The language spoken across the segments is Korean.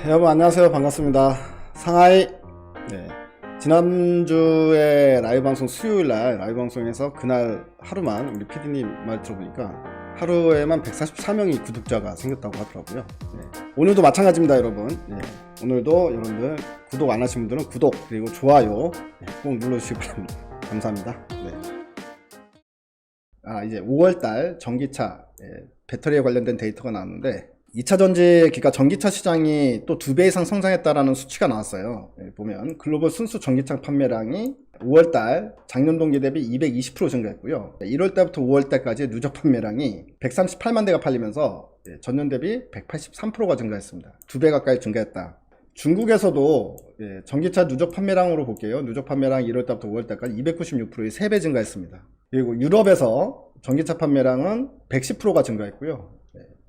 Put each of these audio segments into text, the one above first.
여러분 안녕하세요. 반갑습니다. 상하이. 지난주에 라이브 방송 수요일날 라이브 방송에서 그날 하루만 우리 PD님 말 들어보니까 하루에만 144명이 구독자가 생겼다고 하더라고요. 오늘도 마찬가지입니다, 여러분. 오늘도 여러분들 구독 안 하신 분들은 구독 그리고 좋아요 꼭 눌러주시기 바랍니다. 감사합니다. 이제 5월달 전기차 배터리에 관련된 데이터가 나왔는데 2차전지, 그러니까 전기차 시장이 또 2배 이상 성장했다라는 수치가 나왔어요. 보면 글로벌 순수 전기차 판매량이 5월달 작년 동기 대비 220% 증가했고요. 1월달부터 5월달까지 누적 판매량이 138만 대가 팔리면서 전년 대비 183%가 증가했습니다. 2배 가까이 증가했다. 중국에서도 전기차 누적 판매량으로 볼게요. 누적 판매량 1월달부터 5월달까지 296%의 3배 증가했습니다. 그리고 유럽에서 전기차 판매량은 110%가 증가했고요.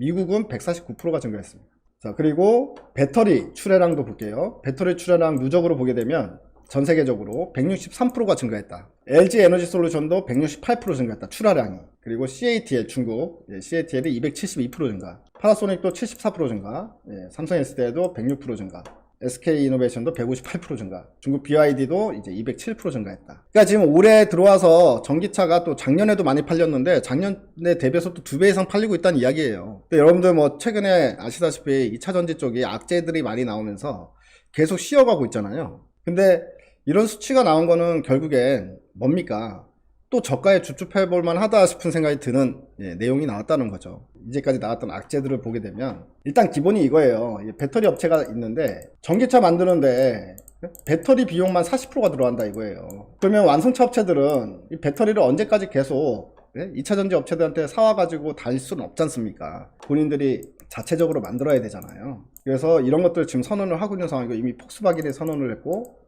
미국은 149%가 증가했습니다. 자, 그리고 배터리 출하량도 볼게요. 배터리 출하량 누적으로 보게 되면 전 세계적으로 163%가 증가했다. LG 에너지 솔루션도 168% 증가했다. 출하량이. 그리고 CATL 중국, CATL이 272% 증가. 파나소닉도 74% 증가. 삼성 SDI도 106% 증가. SK 이노베이션도 158% 증가. 중국 BYD도 이제 207% 증가했다. 그러니까 지금 올해 들어와서 전기차가 또 작년에도 많이 팔렸는데 작년에 대비해서 또 2배 이상 팔리고 있다는 이야기예요. 근데 여러분들 뭐 최근에 아시다시피 2차 전지 쪽이 악재들이 많이 나오면서 계속 쉬어가고 있잖아요. 근데 이런 수치가 나온 거는 결국엔 뭡니까? 또 저가에 줍줍해볼만 하다 싶은 생각이 드는 내용이 나왔다는 거죠. 이제까지 나왔던 악재들을 보게 되면 일단 기본이 이거예요. 배터리 업체가 있는데 전기차 만드는데 배터리 비용만 40%가 들어간다 이거예요. 그러면 완성차 업체들은 이 배터리를 언제까지 계속 2차전지 업체들한테 사와가지고 다닐 수는 없지 않습니까? 본인들이 자체적으로 만들어야 되잖아요. 그래서 이런 것들 지금 선언을 하고 있는 상황이고, 이미 폭스바겐이 선언을 했고,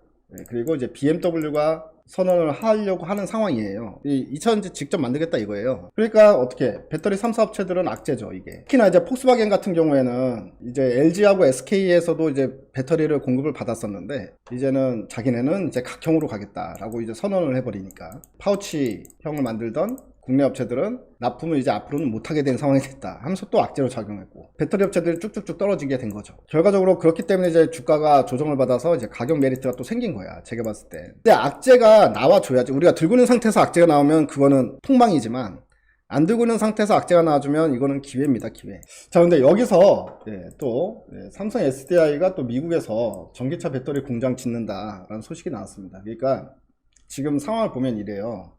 그리고 이제 BMW가 선언을 하려고 하는 상황이에요. 이 2차전지 직접 만들겠다 이거예요. 그러니까 어떻게 배터리 3사 업체들은 악재죠, 이게. 특히나 이제 폭스바겐 같은 경우에는 이제 LG하고 SK에서도 이제 배터리를 공급을 받았었는데 이제는 자기네는 이제 각형으로 가겠다라고 이제 선언을 해버리니까 파우치형을 만들던 국내 업체들은 납품을 이제 앞으로는 못하게 된 상황이 됐다 하면서 또 악재로 작용했고, 배터리 업체들이 쭉쭉쭉 떨어지게 된 거죠. 결과적으로 그렇기 때문에 이제 주가가 조정을 받아서 이제 가격 메리트가 또 생긴 거야, 제가 봤을 때. 근데 악재가 나와줘야지. 우리가 들고 있는 상태에서 악재가 나오면 그거는 폭망이지만, 안 들고 있는 상태에서 악재가 나와주면 이거는 기회입니다, 기회. 자, 근데 여기서 또 삼성 SDI가 또 미국에서 전기차 배터리 공장 짓는다라는 소식이 나왔습니다. 그러니까 지금 상황을 보면 이래요.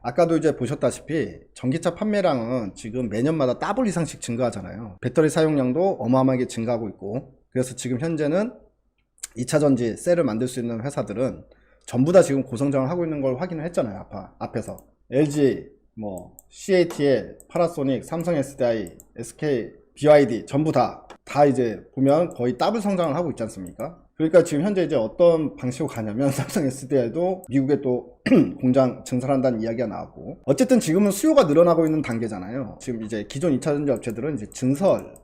아까도 이제 보셨다시피 전기차 판매량은 지금 매년마다 더블 이상씩 증가하잖아요. 배터리 사용량도 어마어마하게 증가하고 있고, 그래서 지금 현재는 2차전지 셀을 만들 수 있는 회사들은 전부 다 지금 고성장을 하고 있는 걸 확인을 했잖아요. 앞에서 LG, CATL, 파나소닉, 삼성 SDI, SK, BYD 전부 다 이제 보면 거의 더블 성장을 하고 있지 않습니까? 그러니까 지금 현재 이제 어떤 방식으로 가냐면 삼성 SDI도 미국에 또 공장 증설한다는 이야기가 나왔고, 어쨌든 지금은 수요가 늘어나고 있는 단계잖아요. 지금 이제 기존 2차전지 업체들은 이제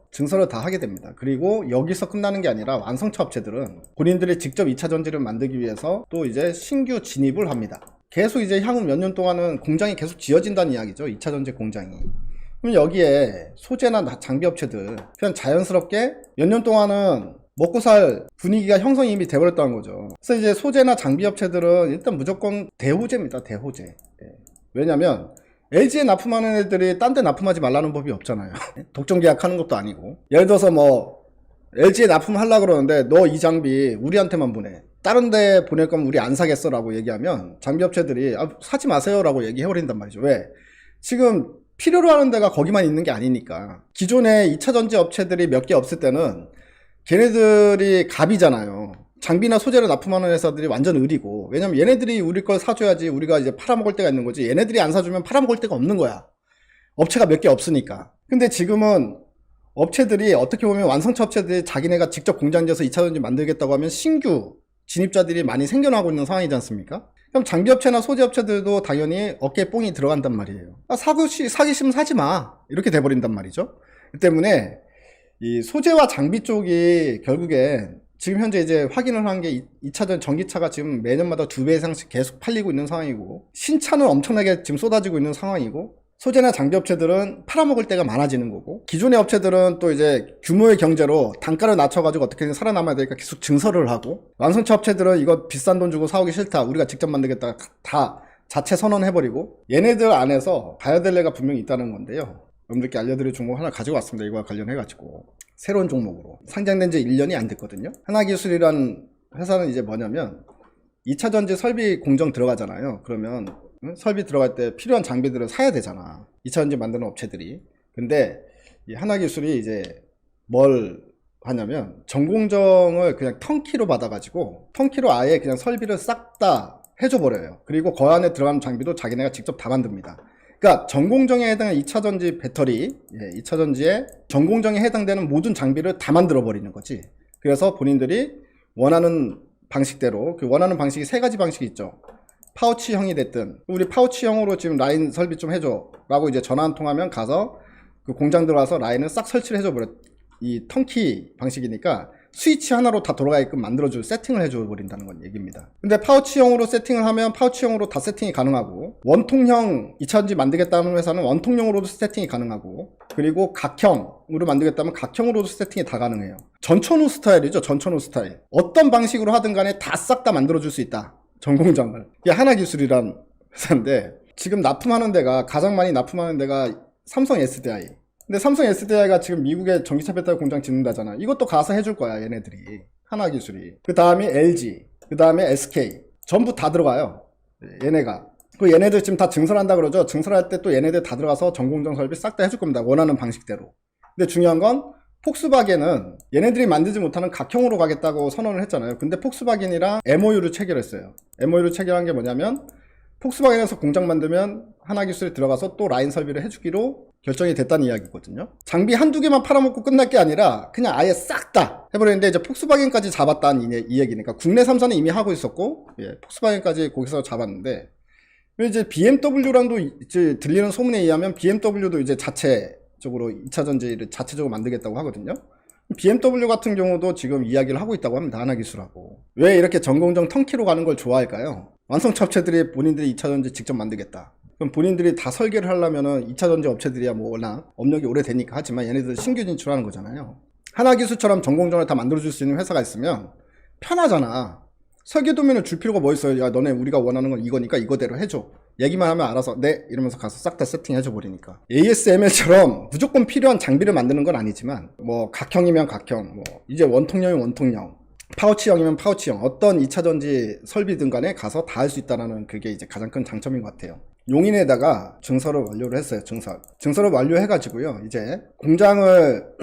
증설을 다 하게 됩니다. 그리고 여기서 끝나는 게 아니라 완성차 업체들은 본인들이 직접 2차전지를 만들기 위해서 또 이제 신규 진입을 합니다. 계속 이제 향후 몇 년 동안은 공장이 계속 지어진다는 이야기죠, 2차전지 공장이. 그럼 여기에 소재나 장비 업체들 그냥 자연스럽게 몇 년 동안은 먹고 살 분위기가 형성이 이미 돼버렸다는 거죠. 그래서 이제 소재나 장비 업체들은 일단 무조건 대호재입니다, 대호재. 왜냐면 LG에 납품하는 애들이 딴 데 납품하지 말라는 법이 없잖아요. 독점 계약하는 것도 아니고. 예를 들어서 LG에 납품하려고 그러는데 너 이 장비 우리한테만 보내, 다른 데 보낼 거면 우리 안 사겠어 라고 얘기하면 장비 업체들이 사지 마세요 라고 얘기해버린단 말이죠. 왜? 지금 필요로 하는 데가 거기만 있는 게 아니니까. 기존에 2차전지 업체들이 몇 개 없을 때는 걔네들이 갑이잖아요. 장비나 소재를 납품하는 회사들이 완전 을이고, 왜냐면 얘네들이 우리 걸 사줘야지 우리가 이제 팔아먹을 데가 있는 거지, 얘네들이 안 사주면 팔아먹을 데가 없는 거야. 업체가 몇 개 없으니까. 근데 지금은 업체들이 어떻게 보면 완성차 업체들이 자기네가 직접 공장 지어서 2차전지 만들겠다고 하면 신규 진입자들이 많이 생겨나고 있는 상황이지 않습니까? 그럼 장비업체나 소재업체들도 당연히 어깨에 뽕이 들어간단 말이에요. 사기 싫으면 사지 마, 이렇게 돼버린단 말이죠. 그 때문에 이 소재와 장비 쪽이 결국엔 지금 현재 이제 확인을 한 게 2차전 전기차가 지금 매년마다 2배 이상씩 계속 팔리고 있는 상황이고, 신차는 엄청나게 지금 쏟아지고 있는 상황이고, 소재나 장비 업체들은 팔아먹을 때가 많아지는 거고, 기존의 업체들은 또 이제 규모의 경제로 단가를 낮춰가지고 어떻게든 살아남아야 되니까 계속 증설을 하고, 완성차 업체들은 이거 비싼 돈 주고 사오기 싫다, 우리가 직접 만들겠다, 다 자체 선언해버리고, 얘네들 안에서 가야 될 애가 분명히 있다는 건데요. 여러분들께 알려드릴 종목 하나 가지고 왔습니다. 이거와 관련해가지고. 새로운 종목으로. 상장된 지 1년이 안 됐거든요. 하나기술이란 회사는 이제 뭐냐면, 2차전지 설비 공정 들어가잖아요. 그러면 설비 들어갈 때 필요한 장비들을 사야 되잖아. 2차전지 만드는 업체들이. 근데 이 하나기술이 이제 뭘 하냐면 전공정을 그냥 턴키로 받아가지고 턴키로 아예 그냥 설비를 싹 다 해줘버려요. 그리고 그 안에 들어가는 장비도 자기네가 직접 다 만듭니다. 그러니까 전공정에 해당하는 2차전지 배터리, 2차전지에 전공정에 해당되는 모든 장비를 다 만들어 버리는 거지. 그래서 본인들이 원하는 방식대로, 그 원하는 방식이 세 가지 방식이 있죠. 파우치형이 됐든, 우리 파우치형으로 지금 라인 설비 좀 해줘 라고 이제 전화 한 통하면 가서 그 공장 들어와서 라인을 싹 설치를 해줘 버려. 이 턴키 방식이니까 스위치 하나로 다 돌아가게끔 만들어줄, 세팅을 해줘 버린다는 건 얘기입니다. 근데 파우치형으로 세팅을 하면 파우치형으로 다 세팅이 가능하고, 원통형 2차전지 만들겠다는 회사는 원통형으로도 세팅이 가능하고, 그리고 각형으로 만들겠다면 각형으로도 세팅이 다 가능해요. 전천후 스타일이죠. 전천후 스타일. 어떤 방식으로 하든 간에 다 싹 다 만들어줄 수 있다. 전공장을. 이게 하나기술이란 회사인데, 지금 납품하는 데가, 가장 많이 납품하는 데가 삼성 SDI. 근데 삼성 SDI가 지금 미국에 전기차 배터리 공장 짓는다잖아. 이것도 가서 해줄 거야, 얘네들이. 하나기술이. 그 다음에 LG, 그 다음에 SK. 전부 다 들어가요, 얘네가. 그 얘네들 지금 다 증설한다 그러죠. 증설할 때 또 얘네들 다 들어가서 전공정 설비 싹 다 해줄 겁니다. 원하는 방식대로. 근데 중요한 건 폭스바겐은 얘네들이 만들지 못하는 각형으로 가겠다고 선언을 했잖아요. 근데 폭스바겐이랑 MOU를 체결했어요. MOU를 체결한 게 뭐냐면, 폭스바겐에서 공장 만들면 하나기술이 들어가서 또 라인 설비를 해주기로 결정이 됐다는 이야기거든요. 장비 한두 개만 팔아먹고 끝날 게 아니라 그냥 아예 싹 다 해버리는데, 이제 폭스바겐까지 잡았다는 이 얘기니까. 국내 3사는 이미 하고 있었고, 폭스바겐까지 거기서 잡았는데, 이제 BMW랑도 이제 들리는 소문에 의하면 BMW도 이제 자체적으로 2차전지를 자체적으로 만들겠다고 하거든요. BMW 같은 경우도 지금 이야기를 하고 있다고 합니다. 하나기술하고. 왜 이렇게 전공정 턴키로 가는 걸 좋아할까요? 완성차 업체들이 본인들이 2차전지 직접 만들겠다. 그럼 본인들이 다 설계를 하려면은 2차전지 업체들이야 뭐 워낙 업력이 오래되니까 하지만, 얘네들 신규 진출하는 거잖아요. 하나기술처럼 전공정을 다 만들어줄 수 있는 회사가 있으면 편하잖아. 설계 도면을 줄 필요가 뭐 있어요. 야, 너네 우리가 원하는 건 이거니까 이거대로 해줘. 얘기만 하면 알아서 네 이러면서 가서 싹 다 세팅해줘 버리니까. ASML처럼 무조건 필요한 장비를 만드는 건 아니지만, 뭐 각형이면 각형, 뭐 이제 원통형이면 원통형, 파우치형이면 파우치형, 어떤 2차전지 설비든 간에 가서 다 할 수 있다는 그게 이제 가장 큰 장점인 것 같아요. 용인에다가 증설을 완료를 했어요. 증설을 완료해가지고요, 이제 공장을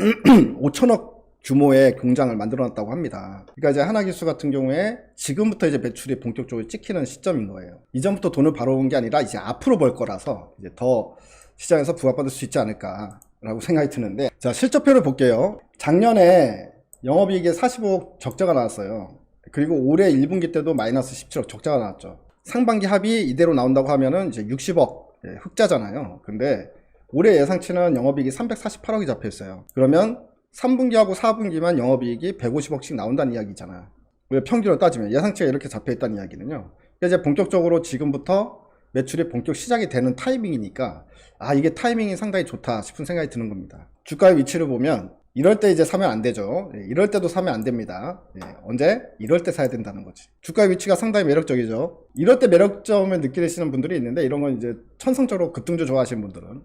5천억 규모의 공장을 만들어 놨다고 합니다. 그러니까 이제 하나기술 같은 경우에 지금부터 이제 매출이 본격적으로 찍히는 시점인 거예요. 이전부터 돈을 벌어온 게 아니라 이제 앞으로 벌 거라서 이제 더 시장에서 부각받을 수 있지 않을까라고 생각이 드는데, 자, 실적표를 볼게요. 작년에 영업이익에 45억 적자가 나왔어요. 그리고 올해 1분기 때도 마이너스 17억 적자가 나왔죠. 상반기 합이 이대로 나온다고 하면은 이제 60억 흑자잖아요. 근데 올해 예상치는 영업이익이 348억이 잡혀 있어요. 그러면 3분기하고 4분기만 영업이익이 150억씩 나온다는 이야기잖아. 왜 평균을 따지면 예상치가 이렇게 잡혀 있다는 이야기는요. 이제 본격적으로 지금부터 매출이 본격 시작이 되는 타이밍이니까, 아, 이게 타이밍이 상당히 좋다 싶은 생각이 드는 겁니다. 주가의 위치를 보면 이럴 때 이제 사면 안 되죠. 이럴 때도 사면 안 됩니다. 언제? 이럴 때 사야 된다는 거지. 주가의 위치가 상당히 매력적이죠. 이럴 때 매력점을 느끼시는 분들이 있는데, 이런 건 이제 천성적으로 급등주 좋아하시는 분들은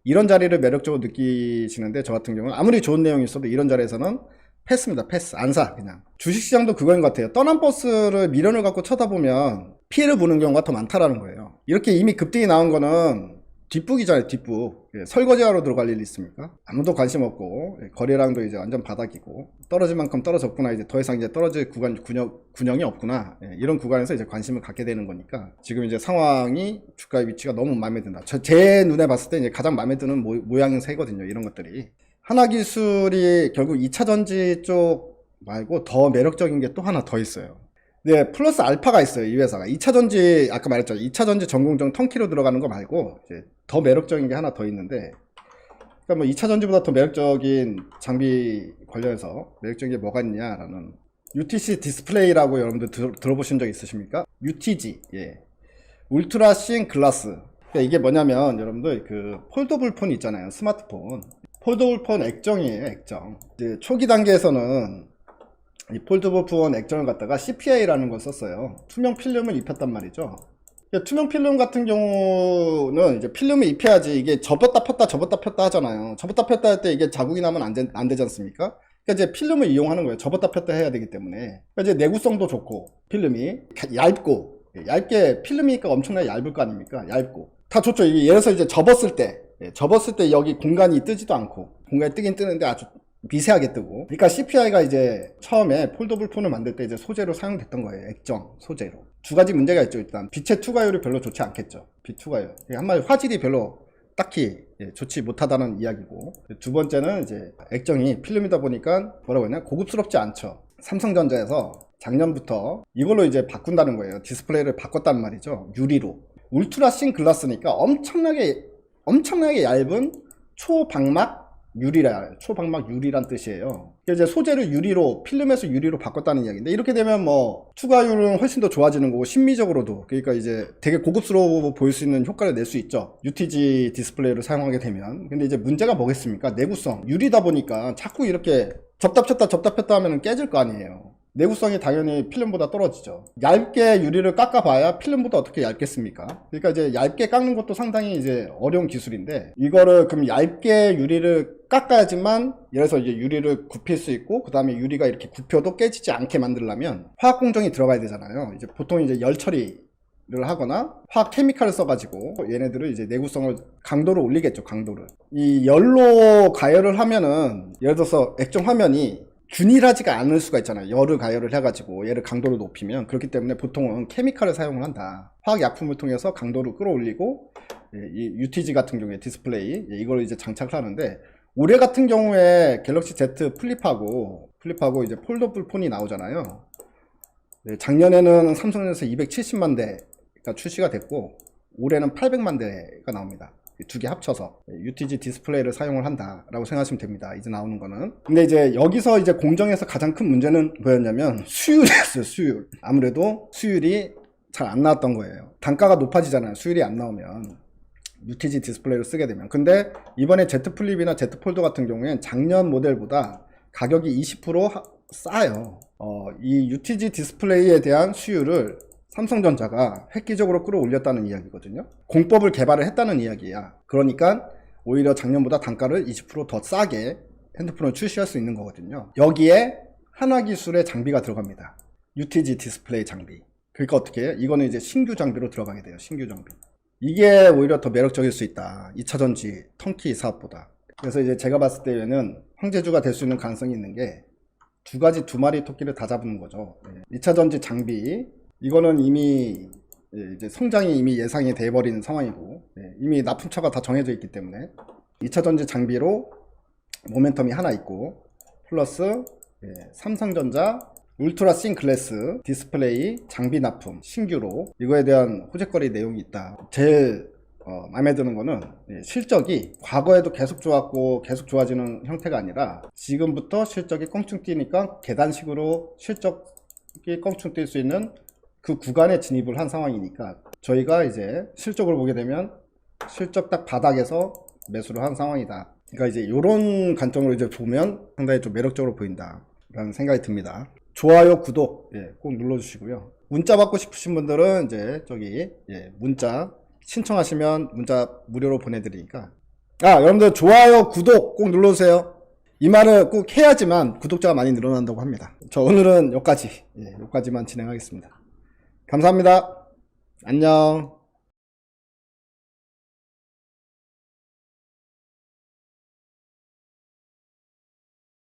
이런 자리를 매력적으로 느끼시는데, 저 같은 경우는 아무리 좋은 내용이 있어도 이런 자리에서는 패스입니다. 패스. 안 사. 그냥. 주식시장도 그거인 것 같아요. 떠난 버스를 미련을 갖고 쳐다보면 피해를 보는 경우가 더 많다라는 거예요. 이렇게 이미 급등이 나온 거는 뒷북이잖아요. 뒷북. 설거지하러 들어갈 일이 있습니까? 아무도 관심 없고, 거래량도 이제 완전 바닥이고, 떨어질 만큼 떨어졌구나, 이제 더 이상 이제 떨어질 군형이 없구나, 이런 구간에서 이제 관심을 갖게 되는 거니까, 지금 이제 상황이, 주가의 위치가 너무 마음에 든다. 제 눈에 봤을 때 이제 가장 마음에 드는 모양인 새거든요. 이런 것들이. 하나기술이 결국 2차전지 쪽 말고 더 매력적인 게 또 하나 더 있어요. 네, 플러스 알파가 있어요. 이 회사가 2차전지, 아까 말했잖아요, 2차전지 전공정 턴키로 들어가는 거 말고 이제 더 매력적인 게 하나 더 있는데, 그러니까 뭐 2차전지보다 더 매력적인 장비 관련해서 매력적인 게 뭐가 있냐라는, UTC 디스플레이라고 여러분들 들어보신 적 있으십니까? UTG, 울트라 씬 글라스. 그러니까 이게 뭐냐면 여러분들 그 폴더블 폰 있잖아요. 스마트폰. 폴더블 폰 액정이에요, 액정. 이제 초기 단계에서는 이 폴더블 폰 액정을 갖다가 CPI라는 걸 썼어요. 투명 필름을 입혔단 말이죠. 그러니까 투명 필름 같은 경우는 이제 필름을 입혀야지 이게 접었다 폈다 접었다 폈다 하잖아요. 접었다 폈다 할 때 이게 자국이 나면 안 되지 않습니까? 그러니까 이제 필름을 이용하는 거예요. 접었다 폈다 해야 되기 때문에. 그러니까 이제 내구성도 좋고, 필름이 얇고, 얇게 필름이니까 엄청나게 얇을 거 아닙니까? 얇고 다 좋죠. 이게 예를 들어서 이제 접었을 때 여기 공간이 뜨지도 않고, 공간이 뜨긴 뜨는데 아주 미세하게 뜨고. 그러니까 CPI가 이제 처음에 폴더블 폰을 만들 때 이제 소재로 사용됐던 거예요. 액정 소재로. 두 가지 문제가 있죠. 일단 빛의 투과율이 별로 좋지 않겠죠. 빛 투과율. 한마디로 화질이 별로 딱히 좋지 못하다는 이야기고, 두 번째는 이제 액정이 필름이다 보니까 뭐라고 했냐, 고급스럽지 않죠. 삼성전자에서 작년부터 이걸로 이제 바꾼다는 거예요. 디스플레이를 바꿨단 말이죠. 유리로. 울트라 씬 글라스니까 엄청나게 얇은 초방막 유리란 뜻이에요. 이제 소재를 유리로, 필름에서 유리로 바꿨다는 이야기인데, 이렇게 되면 뭐 투과율은 훨씬 더 좋아지는 거고, 심미적으로도, 그러니까 이제 되게 고급스러워 보일 수 있는 효과를 낼 수 있죠. UTG 디스플레이를 사용하게 되면. 근데 이제 문제가 뭐겠습니까? 내구성. 유리다 보니까 자꾸 이렇게 접다 폈다 하면 깨질 거 아니에요. 내구성이 당연히 필름보다 떨어지죠. 얇게 유리를 깎아봐야 필름보다 어떻게 얇겠습니까? 그러니까 이제 얇게 깎는 것도 상당히 이제 어려운 기술인데, 이거를 그럼 얇게 유리를 깎아야지만, 예를 들어서 이제 유리를 굽힐 수 있고, 그 다음에 유리가 이렇게 굽혀도 깨지지 않게 만들려면 화학 공정이 들어가야 되잖아요. 이제 보통 이제 열 처리를 하거나 화학 케미칼을 써가지고 얘네들을 이제 내구성을, 강도를 올리겠죠. 강도를. 이 열로 가열을 하면은, 예를 들어서 액정 화면이 균일하지가 않을 수가 있잖아요. 열을 가열을 해가지고 얘를 강도를 높이면. 그렇기 때문에 보통은 케미칼을 사용을 한다. 화학약품을 통해서 강도를 끌어올리고, 이 UTG 같은 경우에 디스플레이, 이걸 이제 장착을 하는데, 올해 같은 경우에 갤럭시 Z 플립하고 이제 폴더블 폰이 나오잖아요. 작년에는 삼성에서 270만 대가 출시가 됐고, 올해는 800만 대가 나옵니다. 두 개 합쳐서 UTG 디스플레이를 사용을 한다라고 생각하시면 됩니다. 이제 나오는 거는. 근데 이제 여기서 이제 공정에서 가장 큰 문제는 뭐였냐면 수율이었어요. 수율. 아무래도 수율이 잘 안 나왔던 거예요. 단가가 높아지잖아요. 수율이 안 나오면. UTG 디스플레이를 쓰게 되면. 근데 이번에 Z 플립이나 Z 폴더 같은 경우엔 작년 모델보다 가격이 20% 싸요. 이 UTG 디스플레이에 대한 수율을 삼성전자가 획기적으로 끌어올렸다는 이야기거든요. 공법을 개발을 했다는 이야기야. 그러니까 오히려 작년보다 단가를 20% 더 싸게 핸드폰을 출시할 수 있는 거거든요. 여기에 한화기술의 장비가 들어갑니다. UTG 디스플레이 장비. 그러니까 어떻게 해요? 이거는 이제 신규 장비로 들어가게 돼요. 신규 장비. 이게 오히려 더 매력적일 수 있다. 2차전지 턴키 사업보다. 그래서 이제 제가 봤을 때는 황제주가 될 수 있는 가능성이 있는 게, 두 마리 토끼를 다 잡는 거죠. 2차전지 장비. 이거는 이미 이제 성장이 이미 예상이 돼버린 상황이고, 이미 납품처가 다 정해져 있기 때문에 2차전지 장비로 모멘텀이 하나 있고, 플러스 삼성전자 울트라 씬 글래스 디스플레이 장비 납품 신규로, 이거에 대한 호재거리 내용이 있다. 제일 마음에 드는 거는 실적이 과거에도 계속 좋았고 계속 좋아지는 형태가 아니라, 지금부터 실적이 껑충 뛰니까 계단식으로 실적이 껑충 뛸 수 있는 그 구간에 진입을 한 상황이니까, 저희가 이제 실적을 보게 되면 실적 딱 바닥에서 매수를 한 상황이다. 그러니까 이제 이런 관점으로 이제 보면 상당히 좀 매력적으로 보인다 라는 생각이 듭니다. 좋아요, 구독 꼭 눌러주시고요. 문자 받고 싶으신 분들은 이제 저기 문자 신청하시면 문자 무료로 보내드리니까, 여러분들 좋아요, 구독 꼭 눌러주세요. 이 말을 꼭 해야지만 구독자가 많이 늘어난다고 합니다. 저 오늘은 여기까지만 진행하겠습니다. 감사합니다. 안녕.